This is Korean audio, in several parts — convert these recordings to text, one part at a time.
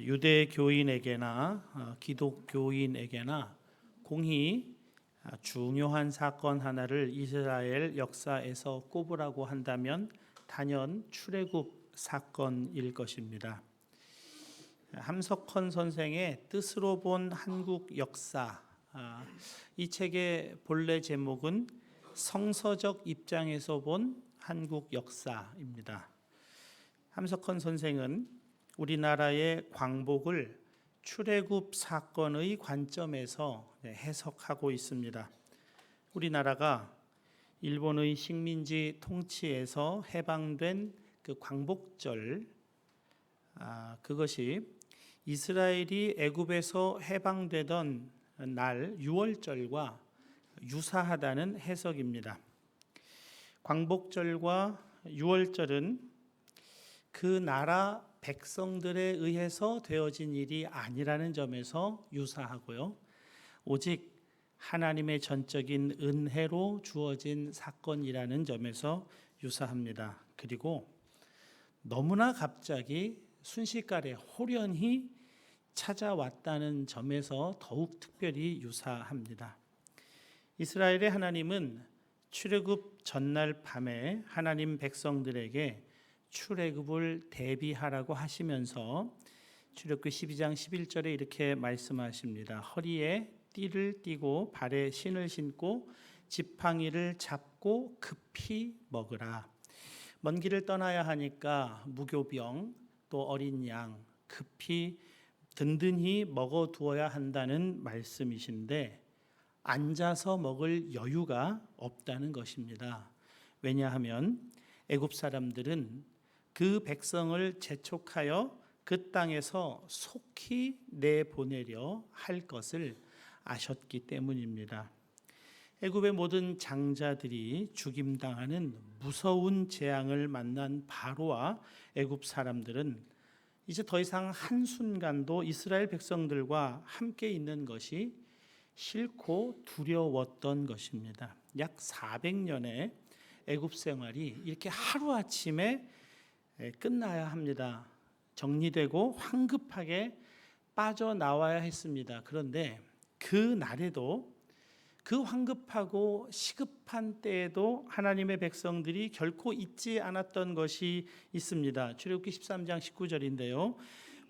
유대교인에게나 기독교인에게나 공히 중요한 사건 하나를 이스라엘 역사에서 꼽으라고 한다면 단연 출애굽 사건일 것입니다. 함석헌 선생의 뜻으로 본 한국 역사, 이 책의 본래 제목은 성서적 입장에서 본 한국 역사입니다. 함석헌 선생은 우리나라의 광복을 출애굽 사건의 관점에서 해석하고 있습니다. 우리나라가 일본의 식민지 통치에서 해방된 그 광복절, 그것이 이스라엘이 애굽에서 해방되던 날 6월절과 유사하다는 해석입니다. 광복절과 6월절은 그 나라 백성들에 의해서 되어진 일이 아니라는 점에서 유사하고요. 오직 하나님의 전적인 은혜로 주어진 사건이라는 점에서 유사합니다. 그리고 너무나 갑자기 순식간에 호련히 찾아왔다는 점에서 더욱 특별히 유사합니다. 이스라엘의 하나님은 출애굽 전날 밤에 하나님 백성들에게 출애굽을 대비하라고 하시면서 출애굽기 12장 11절에 이렇게 말씀하십니다. 허리에 띠를 띠고 발에 신을 신고 지팡이를 잡고 급히 먹으라. 먼 길을 떠나야 하니까 무교병 또 어린 양 급히 든든히 먹어두어야 한다는 말씀이신데 앉아서 먹을 여유가 없다는 것입니다. 왜냐하면 애굽 사람들은 그 백성을 재촉하여 그 땅에서 속히 내보내려 할 것을 아셨기 때문입니다. 애굽의 모든 장자들이 죽임당하는 무서운 재앙을 만난 바로와 애굽 사람들은 이제 더 이상 한순간도 이스라엘 백성들과 함께 있는 것이 싫고 두려웠던 것입니다. 약 400년의 애굽 생활이 이렇게 하루아침에 끝나야 합니다. 정리되고 황급하게 빠져나와야 했습니다. 그런데 그 날에도 그 황급하고 시급한 때에도 하나님의 백성들이 결코 잊지 않았던 것이 있습니다. 출애굽기 13장 19절인데요.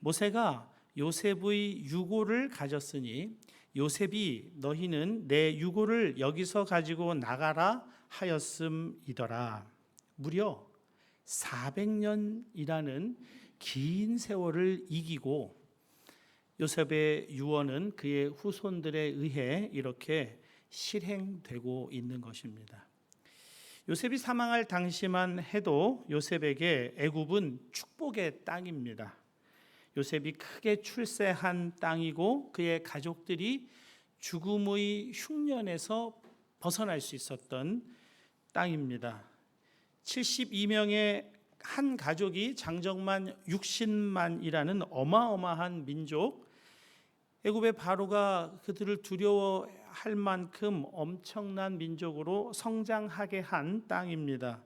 모세가 요셉의 유고를 가졌으니 요셉이 너희는 내 유고를 여기서 가지고 나가라 하였음이더라. 무려 400년이라는 긴 세월을 이기고 요셉의 유언은 그의 후손들에 의해 이렇게 실행되고 있는 것입니다. 요셉이 사망할 당시만 해도 요셉에게 애굽은 축복의 땅입니다. 요셉이 크게 출세한 땅이고 그의 가족들이 죽음의 흉년에서 벗어날 수 있었던 땅입니다. 72명의 한 가족이 장정만 60만이라는 어마어마한 민족, 애굽의 바로가 그들을 두려워할 만큼 엄청난 민족으로 성장하게 한 땅입니다.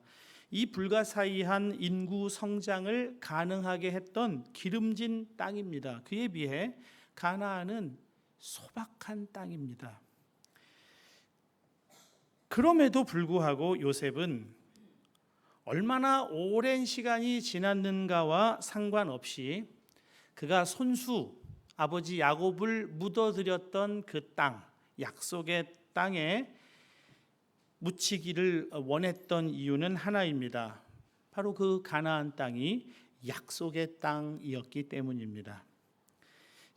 이 불가사의한 인구 성장을 가능하게 했던 기름진 땅입니다. 그에 비해 가나안은 소박한 땅입니다. 그럼에도 불구하고 요셉은 얼마나 오랜 시간이 지났는가와 상관없이 그가 손수 아버지 야곱을 묻어들였던 그 땅, 약속의 땅에 묻히기를 원했던 이유는 하나입니다. 바로 그 가나안 땅이 약속의 땅이었기 때문입니다.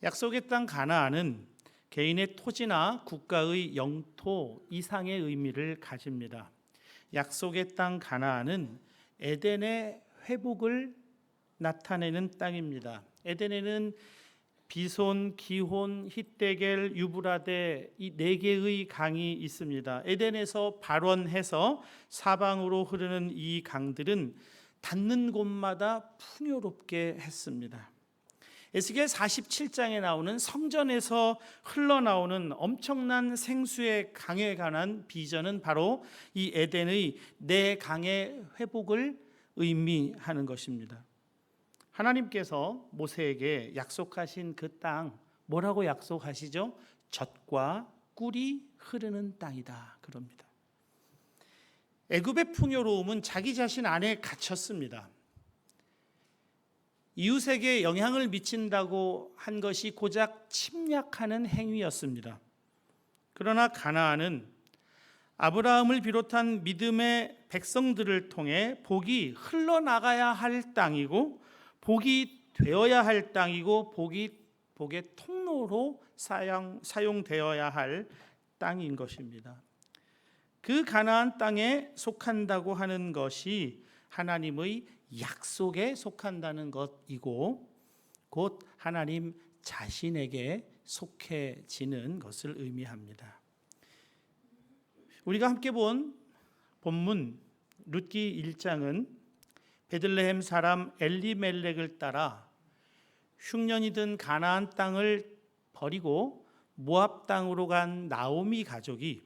약속의 땅 가나안은 개인의 토지나 국가의 영토 이상의 의미를 가집니다. 약속의 땅 가나안은 에덴의 회복을 나타내는 땅입니다. 에덴에는 비손, 기혼, 히데겔, 유브라데 이 네 개의 강이 있습니다. 에덴에서 발원해서 사방으로 흐르는 이 강들은 닿는 곳마다 풍요롭게 했습니다. 에스겔 47장에 나오는 성전에서 흘러나오는 엄청난 생수의 강에 관한 비전은 바로 이 에덴의 네 강의 회복을 의미하는 것입니다. 하나님께서 모세에게 약속하신 그 땅, 뭐라고 약속하시죠? 젖과 꿀이 흐르는 땅이다 그럽니다. 애굽의 풍요로움은 자기 자신 안에 갇혔습니다. 이웃에게 영향을 미친다고 한 것이 고작 침략하는 행위였습니다. 그러나 가나안은 아브라함을 비롯한 믿음의 백성들을 통해 복이 흘러나가야 할 땅이고, 복이 되어야 할 땅이고, 복의 통로로 사용되어야 할 땅인 것입니다. 그 가나안 땅에 속한다고 하는 것이 하나님의 약속에 속한다는 것이고, 곧 하나님 자신에게 속해지는 것을 의미합니다. 우리가 함께 본 본문 룻기 1장은 베들레헴 사람 엘리멜렉을 따라 흉년이 든 가나안 땅을 버리고 모압 땅으로 간 나오미 가족이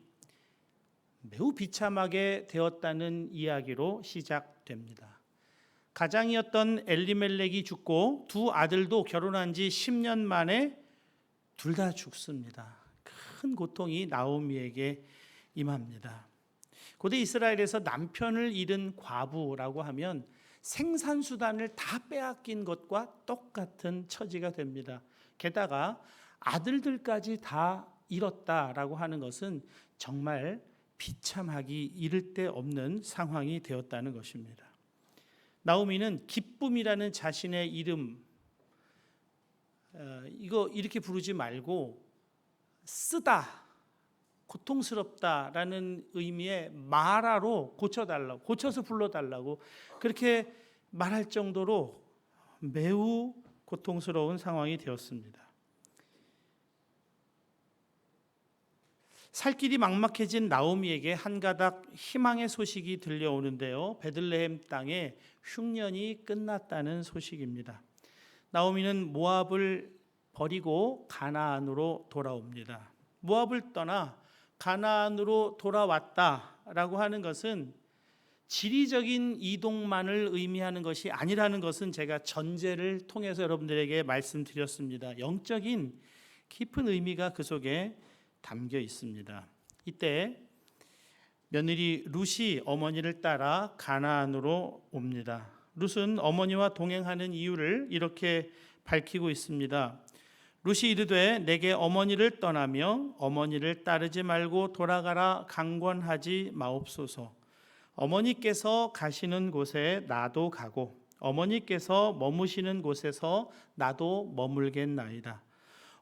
매우 비참하게 되었다는 이야기로 시작됩니다. 가장이었던 엘리멜렉이 죽고 두 아들도 결혼한 지 10년 만에 둘 다 죽습니다. 큰 고통이 나오미에게 임합니다. 고대 이스라엘에서 남편을 잃은 과부라고 하면 생산수단을 다 빼앗긴 것과 똑같은 처지가 됩니다. 게다가 아들들까지 다 잃었다라고 하는 것은 정말 비참하기 이를 데 없는 상황이 되었다는 것입니다. 나오미는 기쁨이라는 자신의 이름, 이거 이렇게 부르지 말고 쓰다, 고통스럽다라는 의미의 마라로 고쳐서 불러달라고 그렇게 말할 정도로 매우 고통스러운 상황이 되었습니다. 살 길이 막막해진 나오미에게 한 가닥 희망의 소식이 들려오는데요. 베들레헴 땅에 흉년이 끝났다는 소식입니다. 나오미는 모압을 버리고 가나안으로 돌아옵니다. 모압을 떠나 가나안으로 돌아왔다라고 하는 것은 지리적인 이동만을 의미하는 것이 아니라는 것은 제가 전제를 통해서 여러분들에게 말씀드렸습니다. 영적인 깊은 의미가 그 속에 담겨 있습니다. 이때 며느리 룻이 어머니를 따라 가나안으로 옵니다. 룻은 어머니와 동행하는 이유를 이렇게 밝히고 있습니다. 룻이 이르되 내게 어머니를 떠나며 어머니를 따르지 말고 돌아가라 강권하지 마옵소서. 어머니께서 가시는 곳에 나도 가고 어머니께서 머무시는 곳에서 나도 머물겠나이다.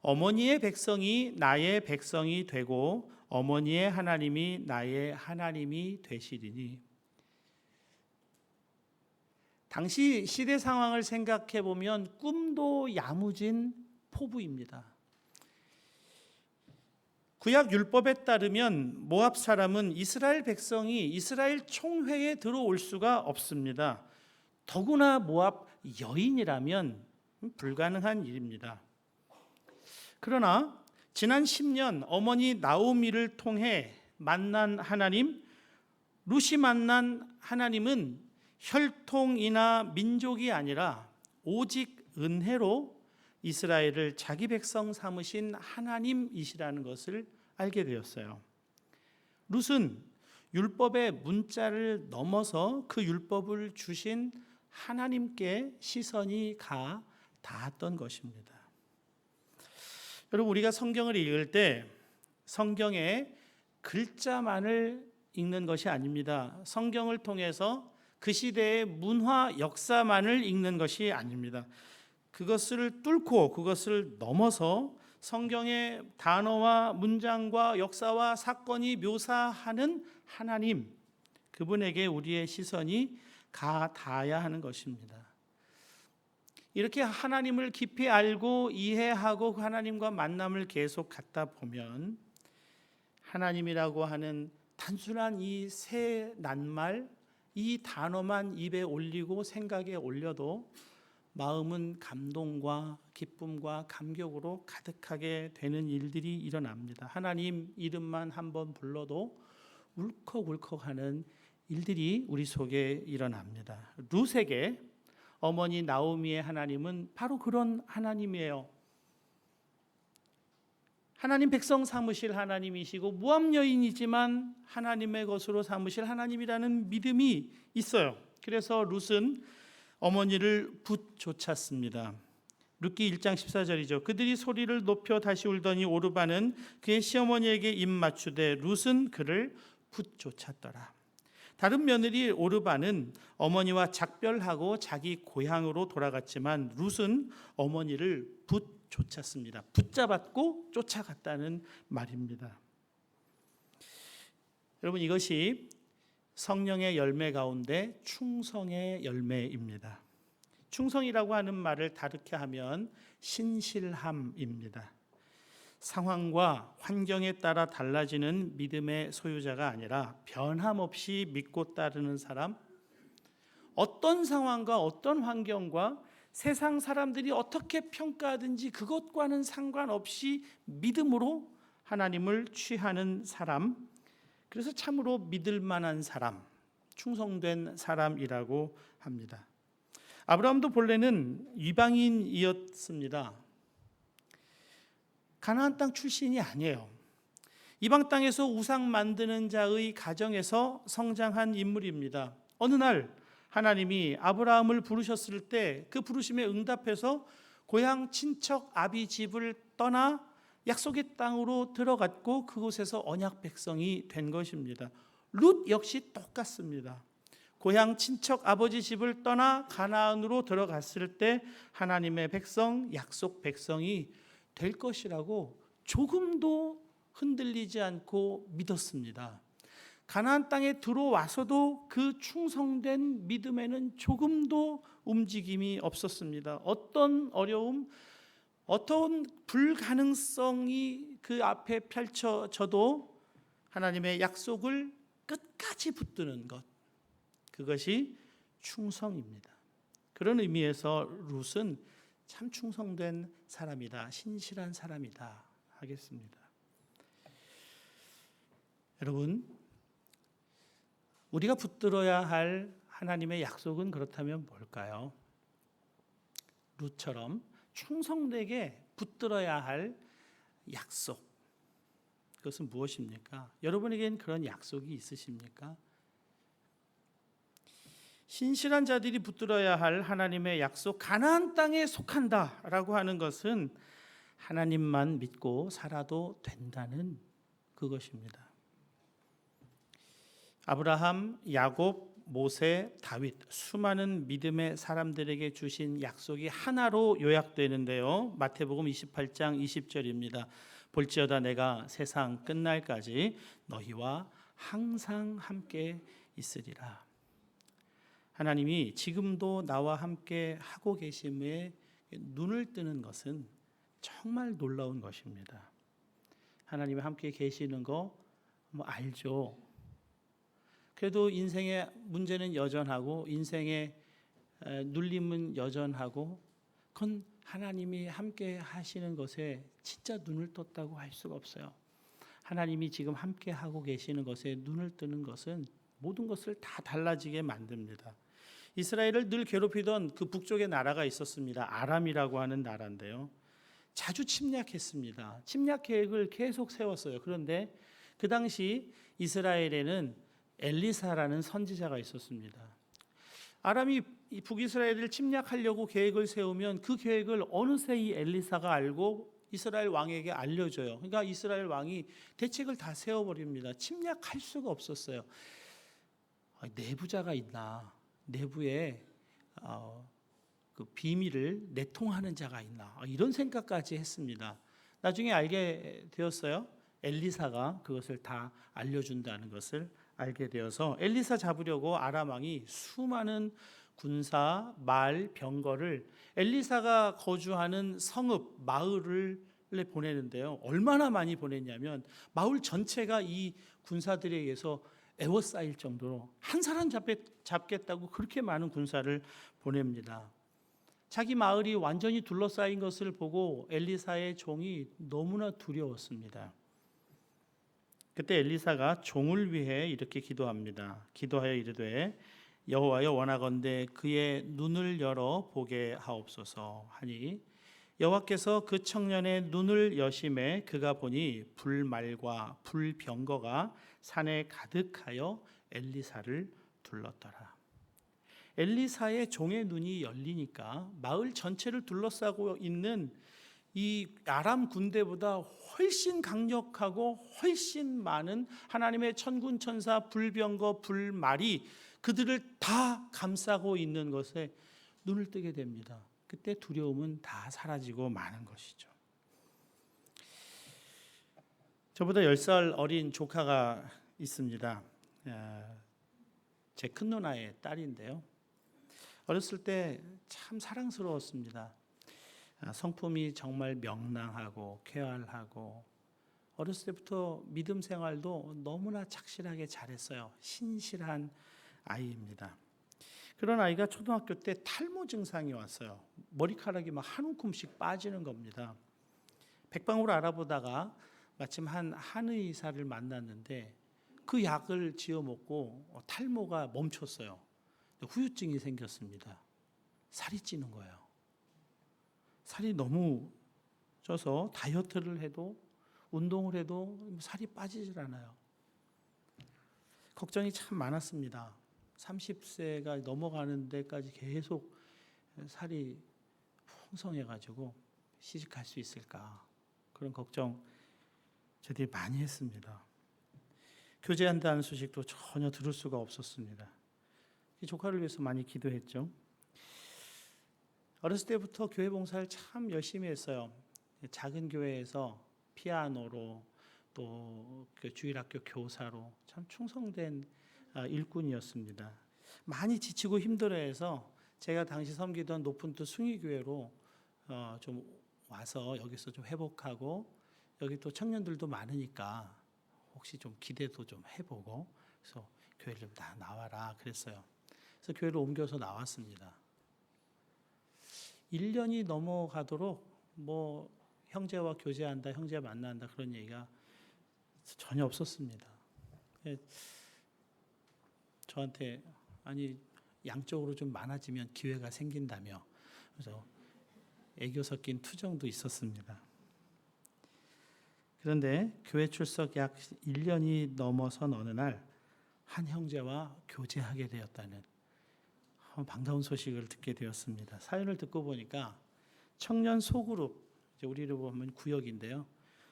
어머니의 백성이 나의 백성이 되고 어머니의 하나님이 나의 하나님이 되시리니. 당시 시대 상황을 생각해 보면 꿈도 야무진 포부입니다. 구약 율법에 따르면 모압 사람은 이스라엘 백성이 이스라엘 총회에 들어올 수가 없습니다. 더구나 모압 여인이라면 불가능한 일입니다. 그러나 지난 10년 어머니 나오미를 통해 만난 하나님, 룻이 만난 하나님은 혈통이나 민족이 아니라 오직 은혜로 이스라엘을 자기 백성 삼으신 하나님이시라는 것을 알게 되었어요. 룻은 율법의 문자를 넘어서 그 율법을 주신 하나님께 시선이 가 닿았던 것입니다. 여러분, 우리가 성경을 읽을 때 성경의 글자만을 읽는 것이 아닙니다. 성경을 통해서 그 시대의 문화 역사만을 읽는 것이 아닙니다. 그것을 뚫고 그것을 넘어서 성경의 단어와 문장과 역사와 사건이 묘사하는 하나님, 그분에게 우리의 시선이 가 닿아야 하는 것입니다. 이렇게 하나님을 깊이 알고 이해하고 하나님과 만남을 계속 갖다 보면 하나님이라고 하는 단순한 이 세 낱말, 이 단어만 입에 올리고 생각에 올려도 마음은 감동과 기쁨과 감격으로 가득하게 되는 일들이 일어납니다. 하나님 이름만 한번 불러도 울컥울컥하는 일들이 우리 속에 일어납니다. 룻에게 어머니 나오미의 하나님은 바로 그런 하나님이에요. 하나님 백성 삼으실 하나님이시고 모압 여인이지만 하나님의 것으로 삼으실 하나님이라는 믿음이 있어요. 그래서 룻은 어머니를 붙쫓았습니다. 룻기 1장 14절이죠. 그들이 소리를 높여 다시 울더니 오르바는 그의 시어머니에게 입 맞추되 룻은 그를 붙쫓았더라. 다른 며느리 오르바는 어머니와 작별하고 자기 고향으로 돌아갔지만 룻은 어머니를 붙쫓았습니다. 붙잡았고 쫓아갔다는 말입니다. 여러분, 이것이 성령의 열매 가운데 충성의 열매입니다. 충성이라고 하는 말을 다르게 하면 신실함입니다. 상황과 환경에 따라 달라지는 믿음의 소유자가 아니라 변함없이 믿고 따르는 사람, 어떤 상황과 어떤 환경과 세상 사람들이 어떻게 평가하든지 그것과는 상관없이 믿음으로 하나님을 취하는 사람, 그래서 참으로 믿을 만한 사람, 충성된 사람이라고 합니다. 아브라함도 본래는 이방인이었습니다. 가나안 땅 출신이 아니에요. 이방 땅에서 우상 만드는 자의 가정에서 성장한 인물입니다. 어느 날 하나님이 아브라함을 부르셨을 때 그 부르심에 응답해서 고향 친척 아비 집을 떠나 약속의 땅으로 들어갔고 그곳에서 언약 백성이 된 것입니다. 룻 역시 똑같습니다. 고향 친척 아버지 집을 떠나 가나안으로 들어갔을 때 하나님의 백성, 약속 백성이 될 것이라고 조금도 흔들리지 않고 믿었습니다. 가나안 땅에 들어와서도 그 충성된 믿음에는 조금도 움직임이 없었습니다. 어떤 어려움, 어떤 불가능성이 그 앞에 펼쳐져도 하나님의 약속을 끝까지 붙드는 것, 그것이 충성입니다. 그런 의미에서 룻은 참 충성된 사람이다, 신실한 사람이다 하겠습니다. 여러분, 우리가 붙들어야 할 하나님의 약속은 그렇다면 뭘까요? 룻처럼 충성되게 붙들어야 할 약속, 그것은 무엇입니까? 여러분에겐 그런 약속이 있으십니까? 신실한 자들이 붙들어야 할 하나님의 약속, 가나안 땅에 속한다라고 하는 것은 하나님만 믿고 살아도 된다는 그것입니다. 아브라함, 야곱, 모세, 다윗, 수많은 믿음의 사람들에게 주신 약속이 하나로 요약되는데요. 마태복음 28장 20절입니다. 볼지어다 내가 세상 끝날까지 너희와 항상 함께 있으리라. 하나님이 지금도 나와 함께 하고 계심에 눈을 뜨는 것은 정말 놀라운 것입니다. 하나님이 함께 계시는 거 알죠. 그래도 인생의 문제는 여전하고 인생의 눌림은 여전하고 그건 하나님이 함께 하시는 것에 진짜 눈을 떴다고 할 수가 없어요. 하나님이 지금 함께 하고 계시는 것에 눈을 뜨는 것은 모든 것을 다 달라지게 만듭니다. 이스라엘을 늘 괴롭히던 그 북쪽의 나라가 있었습니다. 아람이라고 하는 나라인데요. 자주 침략했습니다. 침략 계획을 계속 세웠어요. 그런데 그 당시 이스라엘에는 엘리사라는 선지자가 있었습니다. 아람이 북이스라엘을 침략하려고 계획을 세우면 그 계획을 어느새 이 엘리사가 알고 이스라엘 왕에게 알려줘요. 그러니까 이스라엘 왕이 대책을 다 세워버립니다. 침략할 수가 없었어요. 내부자가 있나, 내부에 그 비밀을 내통하는 자가 있나, 이런 생각까지 했습니다. 나중에 알게 되었어요. 엘리사가 그것을 다 알려준다는 것을 알게 되어서 엘리사 잡으려고 아람 왕이 수많은 군사, 말, 병거를 엘리사가 거주하는 성읍, 마을을 보내는데요. 얼마나 많이 보냈냐면 마을 전체가 이 군사들에 의해서 에워싸일 정도로 한 사람 잡겠다고 그렇게 많은 군사를 보냅니다. 자기 마을이 완전히 둘러싸인 것을 보고 엘리사의 종이 너무나 두려웠습니다. 그때 엘리사가 종을 위해 이렇게 기도합니다. 기도하여 이르되 여호와여 원하건대 그의 눈을 열어 보게 하옵소서 하니 여호와께서 그 청년의 눈을 여심해 그가 보니 불말과 불병거가 산에 가득하여 엘리사를 둘렀더라. 엘리사의 종의 눈이 열리니까 마을 전체를 둘러싸고 있는 이 아람 군대보다 훨씬 강력하고 훨씬 많은 하나님의 천군 천사 불병거 불말이 그들을 다 감싸고 있는 것에 눈을 뜨게 됩니다. 그때 두려움은 다 사라지고 마는 것이죠. 저보다 10살 어린 조카가 있습니다. 제 큰 누나의 딸인데요. 어렸을 때 참 사랑스러웠습니다. 성품이 정말 명랑하고 쾌활하고 어렸을 때부터 믿음 생활도 너무나 착실하게 잘했어요. 신실한 아이입니다. 그런 아이가 초등학교 때 탈모 증상이 왔어요. 머리카락이 막 한 움큼씩 빠지는 겁니다. 백방으로 알아보다가 마침 한 한의사를 만났는데 그 약을 지어 먹고 탈모가 멈췄어요. 후유증이 생겼습니다. 살이 찌는 거예요. 살이 너무 쪄서 다이어트를 해도 운동을 해도 살이 빠지질 않아요. 걱정이 참 많았습니다. 30세가 넘어가는 데까지 계속 살이 풍성해가지고 시집갈 수 있을까 그런 걱정 저들이 많이 했습니다. 교제한다는 소식도 전혀 들을 수가 없었습니다. 조카를 위해서 많이 기도했죠. 어렸을 때부터 교회 봉사를 참 열심히 했어요. 작은 교회에서 피아노로 또 주일학교 교사로 참 충성된 일꾼이었습니다. 많이 지치고 힘들어해서 제가 당시 섬기던 높은 뜻 숭의교회로 좀 와서 여기서 좀 회복하고 여기 또 청년들도 많으니까 혹시 좀 기대도 좀 해보고 그래서 교회를 좀 다 나와라 그랬어요. 그래서 교회를 옮겨서 나왔습니다. 1년이 넘어가도록 뭐 형제와 교제한다, 형제 만난다 그런 얘기가 전혀 없었습니다. 저한테 아니 양쪽으로 좀 많아지면 기회가 생긴다며 그래서 애교 섞인 투정도 있었습니다. 그런데 교회 출석 약 1년이 넘어선 어느 날 한 형제와 교제하게 되었다는 반가운 소식을 듣게 되었습니다. 사연을 듣고 보니까 청년 소그룹, 우리로 보면 구역인데요.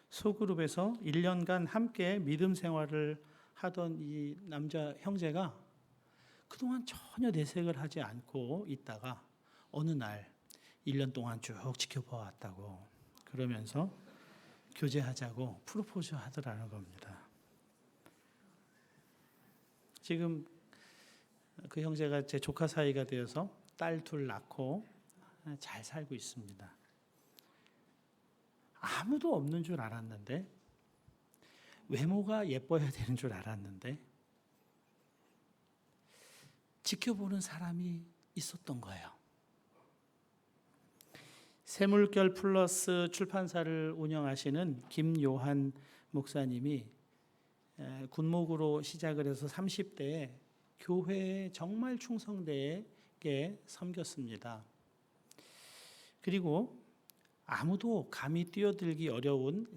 소그룹에서 1년간 함께 믿음 생활을 하던 이 남자 형제가 그동안 전혀 내색을 하지 않고 있다가 어느 날 1년 동안 쭉 지켜보았다고 그러면서 교제하자고 프로포즈 하더라는 겁니다. 지금 그 형제가 제 조카 사이가 되어서 딸 둘 낳고 잘 살고 있습니다. 아무도 없는 줄 알았는데 외모가 예뻐야 되는 줄 알았는데 지켜보는 사람이 있었던 거예요. 새물결 플러스 출판사를 운영하시는 김요한 목사님이 군목으로 시작을 해서 30대에 교회에 정말 충성되게 섬겼습니다. 그리고 아무도 감히 뛰어들기 어려운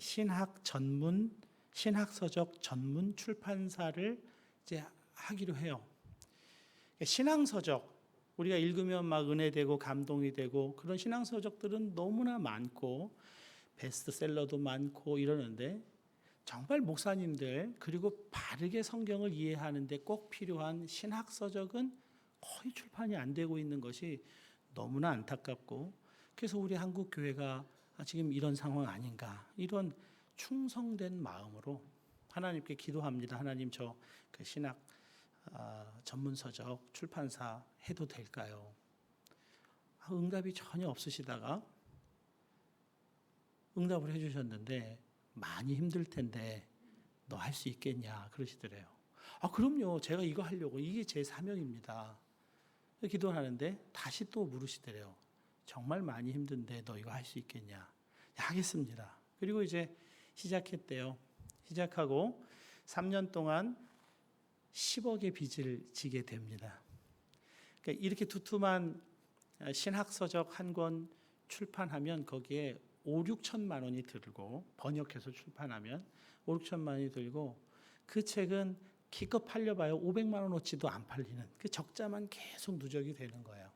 신학서적 전문 출판사를 이제 하기로 해요. 신앙서적 우리가 읽으면 막 은혜되고 감동이 되고 그런 신앙서적들은 너무나 많고 베스트셀러도 많고 이러는데 정말 목사님들 그리고 바르게 성경을 이해하는데 꼭 필요한 신학서적은 거의 출판이 안 되고 있는 것이 너무나 안타깝고 그래서 우리 한국 교회가 지금 이런 상황 아닌가 이런 충성된 마음으로 하나님께 기도합니다. 하나님 저 그 신학 전문서적 출판사 해도 될까요? 응답이 전혀 없으시다가 응답을 해주셨는데 많이 힘들 텐데 너 할 수 있겠냐 그러시더래요. 그럼요. 제가 이거 하려고 이게 제 사명입니다. 기도하는데 다시 또 물으시더래요. 정말 많이 힘든데 너 이거 할 수 있겠냐? 하겠습니다. 그리고 이제 시작했대요. 시작하고 3년 동안 10억의 빚을 지게 됩니다. 그러니까 이렇게 두툼한 신학서적 한 권 출판하면 거기에 5, 6천만 원이 들고, 번역해서 출판하면 5, 6천만 원이 들고, 그 책은 기껏 팔려봐요 500만 원어치도 안 팔리는, 그 적자만 계속 누적이 되는 거예요.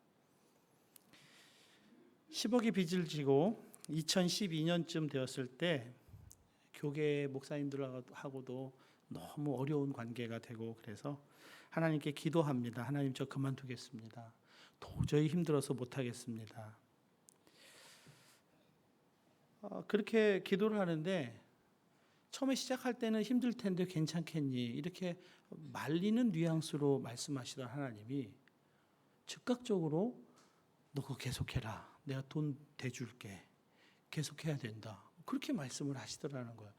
10억의 빚을 지고 2012년쯤 되었을 때 교계 목사님들하고도 너무 어려운 관계가 되고, 그래서 하나님께 기도합니다. 하나님, 저 그만두겠습니다. 도저히 힘들어서 못하겠습니다. 그렇게 기도를 하는데, 처음에 시작할 때는 힘들 텐데 괜찮겠니? 이렇게 말리는 뉘앙스로 말씀하시던 하나님이 즉각적으로 너 그거 계속해라. 내가 돈 대줄게. 계속해야 된다. 그렇게 말씀을 하시더라는 거예요.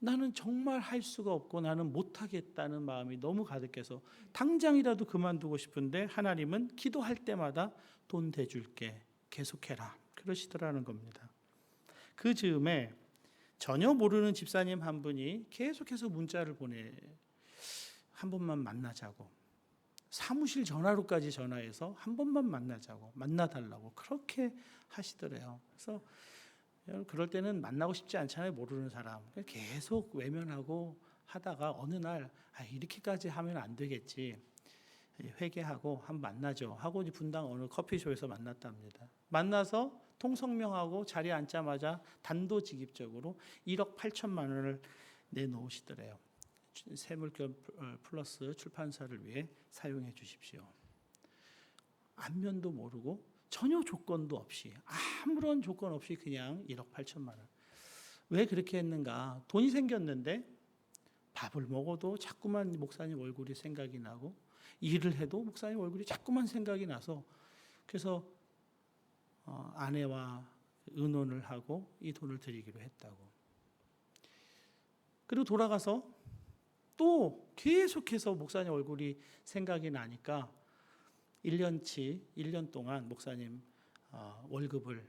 나는 정말 할 수가 없고 나는 못하겠다는 마음이 너무 가득해서 당장이라도 그만두고 싶은데, 하나님은 기도할 때마다 돈 대줄게. 계속해라. 그러시더라는 겁니다. 그 즈음에 전혀 모르는 집사님 한 분이 계속해서 문자를 보내, 한 번만 만나자고, 사무실 전화로까지 전화해서 한 번만 만나자고, 만나달라고 그렇게 하시더래요. 그래서 그럴 때는 만나고 싶지 않잖아요, 모르는 사람. 계속 외면하고 하다가 어느 날 이렇게까지 하면 안 되겠지, 회개하고 한 번 만나죠 하고 분당 어느 커피숍에서 만났답니다. 만나서 통성명하고 자리에 앉자마자 단도직입적으로 1억 8천만 원을 내놓으시더래요. 세물결 플러스 출판사를 위해 사용해 주십시오. 안면도 모르고 전혀 조건도 없이, 아무런 조건 없이 그냥 1억 8천만 원. 왜 그렇게 했는가? 돈이 생겼는데 밥을 먹어도 자꾸만 목사님 얼굴이 생각이 나고, 일을 해도 목사님 얼굴이 자꾸만 생각이 나서, 그래서 아내와 의논을 하고 이 돈을 드리기로 했다고. 그리고 돌아가서 또 계속해서 목사님 얼굴이 생각이 나니까 1년 동안 목사님 월급을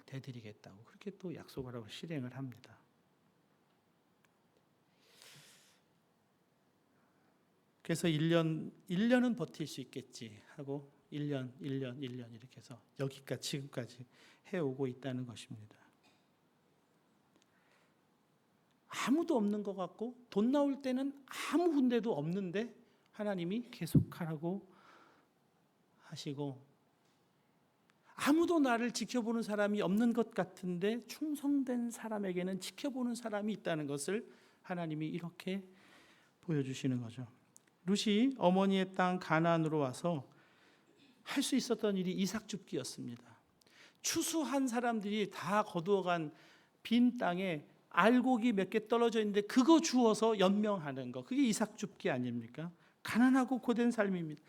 대드리겠다고 그렇게 또 약속을 하고 실행을 합니다. 그래서 1년은 버틸 수 있겠지 하고 1년 이렇게 해서 여기까지, 지금까지 해오고 있다는 것입니다. 아무도 없는 것 같고 돈 나올 때는 아무 군데도 없는데 하나님이 계속하라고 하시고, 아무도 나를 지켜보는 사람이 없는 것 같은데 충성된 사람에게는 지켜보는 사람이 있다는 것을 하나님이 이렇게 보여주시는 거죠. 룻이 어머니의 땅 가나안으로 와서 할 수 있었던 일이 이삭 줍기였습니다. 추수한 사람들이 다 거두어간 빈 땅에 알곡이 몇 개 떨어져 있는데 그거 주워서 연명하는 거, 그게 이삭 줍기 아닙니까? 가난하고 고된 삶입니다.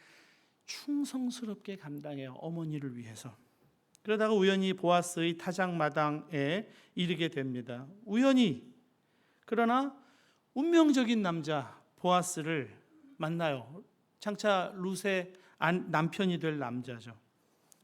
충성스럽게 감당해요, 어머니를 위해서. 그러다가 우연히 보아스의 타작마당에 이르게 됩니다. 우연히. 그러나 운명적인 남자 보아스를 만나요. 장차 룻의 남편이 될 남자죠.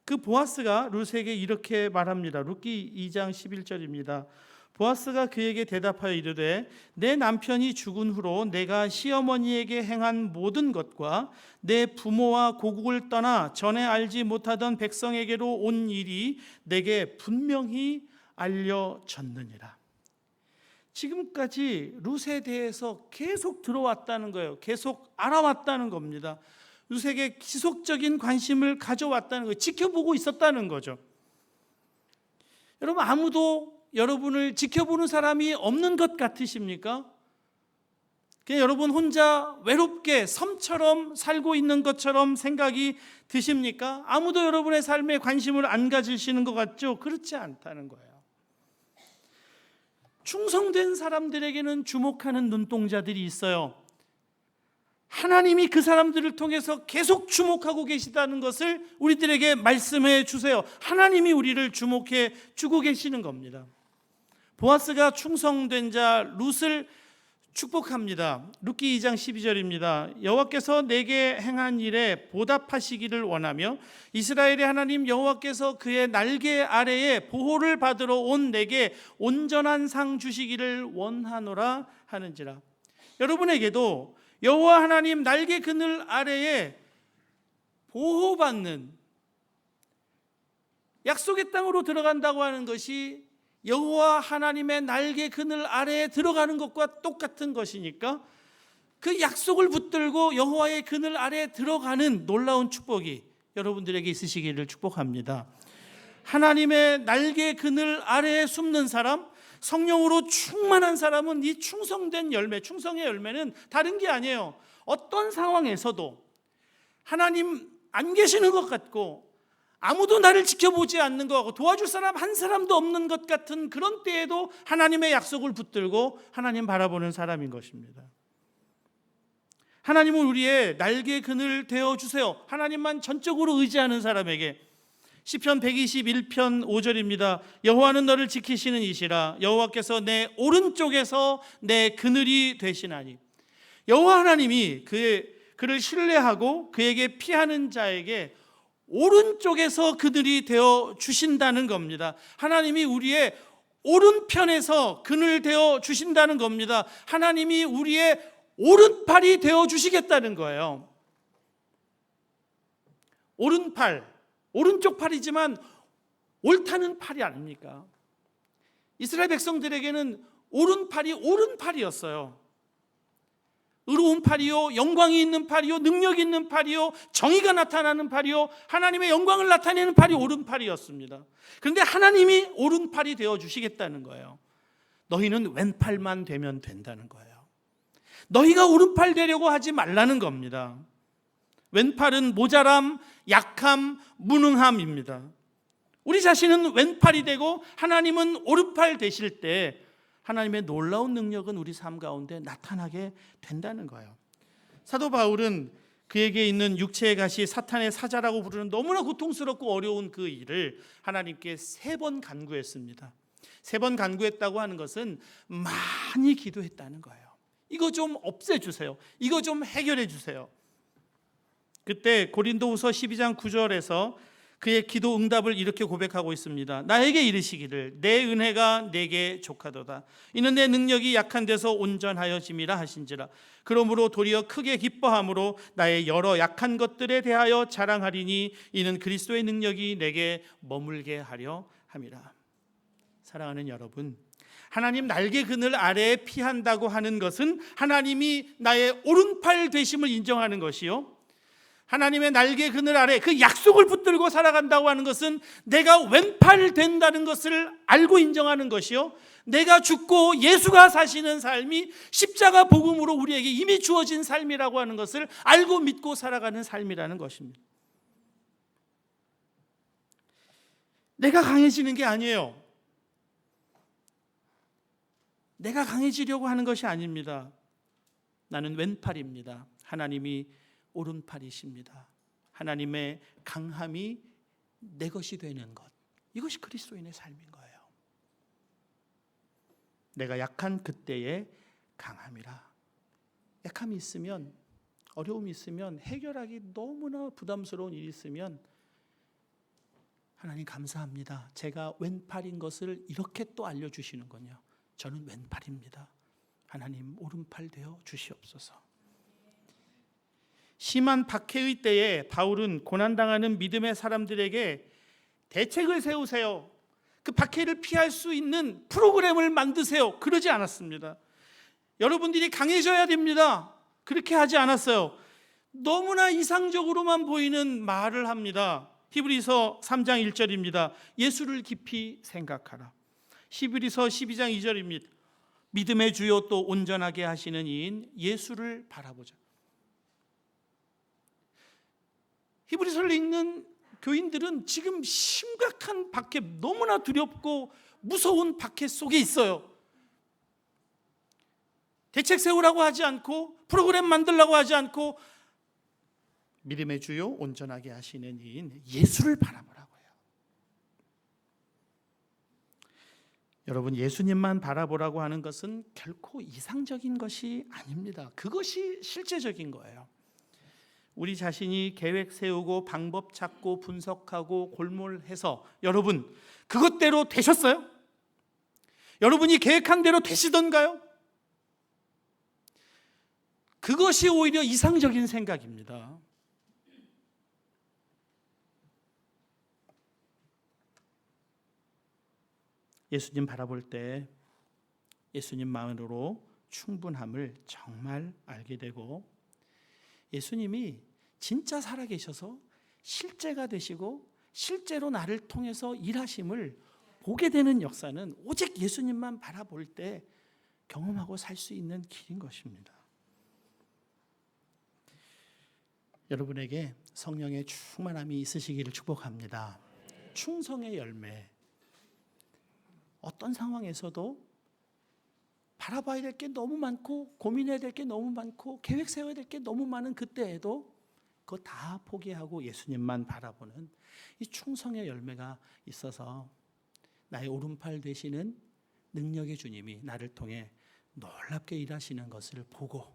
그 보아스가 룻에게 이렇게 말합니다. 룻기 2장 11절입니다. 보아스가 그에게 대답하여 이르되 내 남편이 죽은 후로 내가 시어머니에게 행한 모든 것과 내 부모와 고국을 떠나 전에 알지 못하던 백성에게로 온 일이 내게 분명히 알려졌느니라. 지금까지 룻에 대해서 계속 들어왔다는 거예요. 계속 알아왔다는 겁니다. 룻에게 지속적인 관심을 가져왔다는 거예요. 지켜보고 있었다는 거죠. 여러분, 아무도 여러분을 지켜보는 사람이 없는 것 같으십니까? 그냥 여러분 혼자 외롭게 섬처럼 살고 있는 것처럼 생각이 드십니까? 아무도 여러분의 삶에 관심을 안 가지시는 것 같죠? 그렇지 않다는 거예요. 충성된 사람들에게는 주목하는 눈동자들이 있어요. 하나님이 그 사람들을 통해서 계속 주목하고 계시다는 것을 우리들에게 말씀해 주세요. 하나님이 우리를 주목해 주고 계시는 겁니다. 보아스가 충성된 자 룻을 축복합니다. 룻기 2장 12절입니다. 여호와께서 내게 행한 일에 보답하시기를 원하며 이스라엘의 하나님 여호와께서 그의 날개 아래에 보호를 받으러 온 내게 온전한 상 주시기를 원하노라 하는지라. 여러분에게도 여호와 하나님 날개 그늘 아래에 보호받는 약속의 땅으로 들어간다고 하는 것이 여호와 하나님의 날개 그늘 아래에 들어가는 것과 똑같은 것이니까 그 약속을 붙들고 여호와의 그늘 아래에 들어가는 놀라운 축복이 여러분들에게 있으시기를 축복합니다. 하나님의 날개 그늘 아래에 숨는 사람, 성령으로 충만한 사람은 이 충성된 열매, 충성의 열매는 다른 게 아니에요. 어떤 상황에서도 하나님 안 계시는 것 같고 아무도 나를 지켜보지 않는 것 같고 도와줄 사람 한 사람도 없는 것 같은 그런 때에도 하나님의 약속을 붙들고 하나님 바라보는 사람인 것입니다. 하나님은 우리의 날개 그늘 되어주세요. 하나님만 전적으로 의지하는 사람에게 시편 121편 5절입니다. 여호와는 너를 지키시는 이시라. 여호와께서 내 오른쪽에서 내 그늘이 되시나니. 여호와 하나님이 그를 신뢰하고 그에게 피하는 자에게 오른쪽에서 그늘이 되어 주신다는 겁니다. 하나님이 우리의 오른편에서 그늘 되어 주신다는 겁니다. 하나님이 우리의 오른팔이 되어 주시겠다는 거예요. 오른팔, 오른쪽 팔이지만 옳다는 팔이 아닙니까? 이스라엘 백성들에게는 오른팔이 오른팔이었어요. 의로운 팔이요, 영광이 있는 팔이요, 능력이 있는 팔이요, 정의가 나타나는 팔이요, 하나님의 영광을 나타내는 팔이 오른팔이었습니다. 그런데 하나님이 오른팔이 되어 주시겠다는 거예요. 너희는 왼팔만 되면 된다는 거예요. 너희가 오른팔 되려고 하지 말라는 겁니다. 왼팔은 모자람, 약함, 무능함입니다. 우리 자신은 왼팔이 되고 하나님은 오른팔 되실 때 하나님의 놀라운 능력은 우리 삶 가운데 나타나게 된다는 거예요. 사도 바울은 그에게 있는 육체의 가시 사탄의 사자라고 부르는 너무나 고통스럽고 어려운 그 일을 하나님께 3번 간구했습니다. 3번 간구했다고 하는 것은 많이 기도했다는 거예요. 이거 좀 없애주세요. 이거 좀 해결해 주세요. 그때 고린도후서 12장 9절에서 그의 기도 응답을 이렇게 고백하고 있습니다. 나에게 이르시기를 내 은혜가 내게 족하도다. 이는 내 능력이 약한 데서 온전하여짐이라 하신지라. 그러므로 도리어 크게 기뻐함으로 나의 여러 약한 것들에 대하여 자랑하리니 이는 그리스도의 능력이 내게 머물게 하려 함이라. 사랑하는 여러분, 하나님 날개 그늘 아래에 피한다고 하는 것은 하나님이 나의 오른팔 되심을 인정하는 것이요, 하나님의 날개 그늘 아래 그 약속을 붙들고 살아간다고 하는 것은 내가 왼팔 된다는 것을 알고 인정하는 것이요, 내가 죽고 예수가 사시는 삶이 십자가 복음으로 우리에게 이미 주어진 삶이라고 하는 것을 알고 믿고 살아가는 삶이라는 것입니다. 내가 강해지는 게 아니에요. 내가 강해지려고 하는 것이 아닙니다. 나는 왼팔입니다. 하나님이 오른팔이십니다. 하나님의 강함이 내 것이 되는 것, 이것이 그리스도인의 삶인 거예요. 내가 약한 그때의 강함이라. 약함이 있으면, 어려움이 있으면, 해결하기 너무나 부담스러운 일이 있으면 하나님 감사합니다. 제가 왼팔인 것을 이렇게 또 알려주시는군요. 저는 왼팔입니다. 하나님 오른팔 되어 주시옵소서. 심한 박해의 때에 바울은 고난당하는 믿음의 사람들에게 대책을 세우세요, 그 박해를 피할 수 있는 프로그램을 만드세요, 그러지 않았습니다. 여러분들이 강해져야 됩니다, 그렇게 하지 않았어요. 너무나 이상적으로만 보이는 말을 합니다. 히브리서 3장 1절입니다. 예수를 깊이 생각하라. 히브리서 12장 2절입니다. 믿음의 주요 또 온전하게 하시는 이인 예수를 바라보자. 히브리서를 읽는 교인들은 지금 심각한 박해, 너무나 두렵고 무서운 박해 속에 있어요. 대책 세우라고 하지 않고 프로그램 만들라고 하지 않고 믿음의 주요 온전하게 하시는 이인 예수를 바라보라고 해요. 여러분, 예수님만 바라보라고 하는 것은 결코 이상적인 것이 아닙니다. 그것이 실제적인 거예요. 우리 자신이 계획 세우고 방법 찾고 분석하고 골몰해서 여러분 그것대로 되셨어요? 여러분이 계획한 대로 되시던가요? 그것이 오히려 이상적인 생각입니다. 예수님 바라볼 때 예수님만으로 충분함을 정말 알게 되고, 예수님이 진짜 살아계셔서 실제가 되시고 실제로 나를 통해서 일하심을 보게 되는 역사는 오직 예수님만 바라볼 때 경험하고 살 수 있는 길인 것입니다. 여러분에게 성령의 충만함이 있으시기를 축복합니다. 충성의 열매. 어떤 상황에서도 바라봐야 될 게 너무 많고 고민해야 될 게 너무 많고 계획 세워야 될 게 너무 많은 그때에도 그거 다 포기하고 예수님만 바라보는 이 충성의 열매가 있어서 나의 오른팔 되시는 능력의 주님이 나를 통해 놀랍게 일하시는 것을 보고,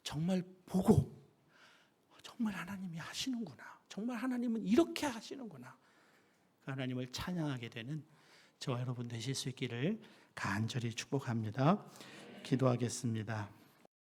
정말 하나님이 하시는구나, 정말 하나님은 이렇게 하시는구나, 하나님을 찬양하게 되는 저와 여러분 되실 수 있기를 간절히 축복합니다. 기도하겠습니다.